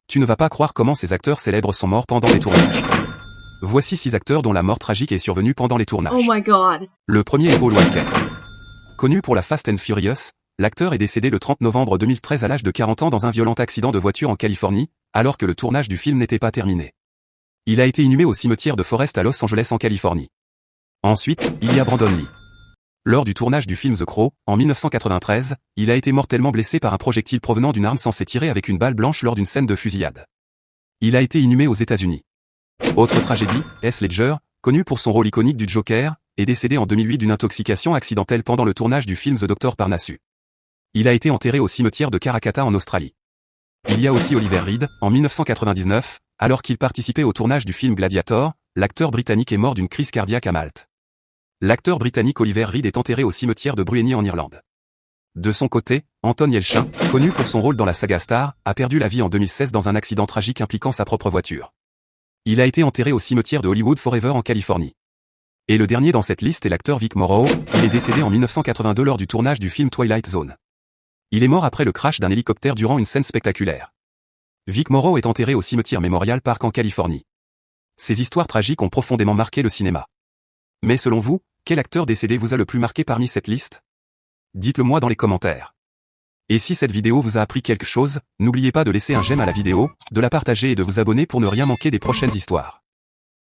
Tu ne vas pas croire comment ces acteurs célèbres sont morts pendant les tournages. Voici 6 acteurs dont la mort tragique est survenue pendant les tournages. Oh my god. Le premier est Paul Walker. Connu pour la Fast and Furious, l'acteur est décédé le 30 novembre 2013 à l'âge de 40 ans dans un violent accident de voiture en Californie, alors que le tournage du film n'était pas terminé. Il a été inhumé au cimetière de Forest à Los Angeles en Californie. Ensuite, il y a Brandon Lee. Lors du tournage du film The Crow, en 1993, il a été mortellement blessé par un projectile provenant d'une arme censée tirer avec une balle blanche lors d'une scène de fusillade. Il a été inhumé aux États-Unis. Autre tragédie, Heath Ledger, connu pour son rôle iconique du Joker, est décédé en 2008 d'une intoxication accidentelle pendant le tournage du film The Dr. Parnassus. Il a été enterré au cimetière de Karrakatta en Australie. Il y a aussi Oliver Reed, en 1999, alors qu'il participait au tournage du film Gladiator, l'acteur britannique est mort d'une crise cardiaque à Malte. L'acteur britannique Oliver Reed est enterré au cimetière de Bruigny en Irlande. De son côté, Anton Yelchin, connu pour son rôle dans la saga Star, a perdu la vie en 2016 dans un accident tragique impliquant sa propre voiture. Il a été enterré au cimetière de Hollywood Forever en Californie. Et le dernier dans cette liste est l'acteur Vic Morrow, il est décédé en 1982 lors du tournage du film Twilight Zone. Il est mort après le crash d'un hélicoptère durant une scène spectaculaire. Vic Morrow est enterré au cimetière Memorial Park en Californie. Ces histoires tragiques ont profondément marqué le cinéma. Mais selon vous, quel acteur décédé vous a le plus marqué parmi cette liste? Dites-le moi dans les commentaires. Et si cette vidéo vous a appris quelque chose, n'oubliez pas de laisser un j'aime à la vidéo, de la partager et de vous abonner pour ne rien manquer des prochaines histoires.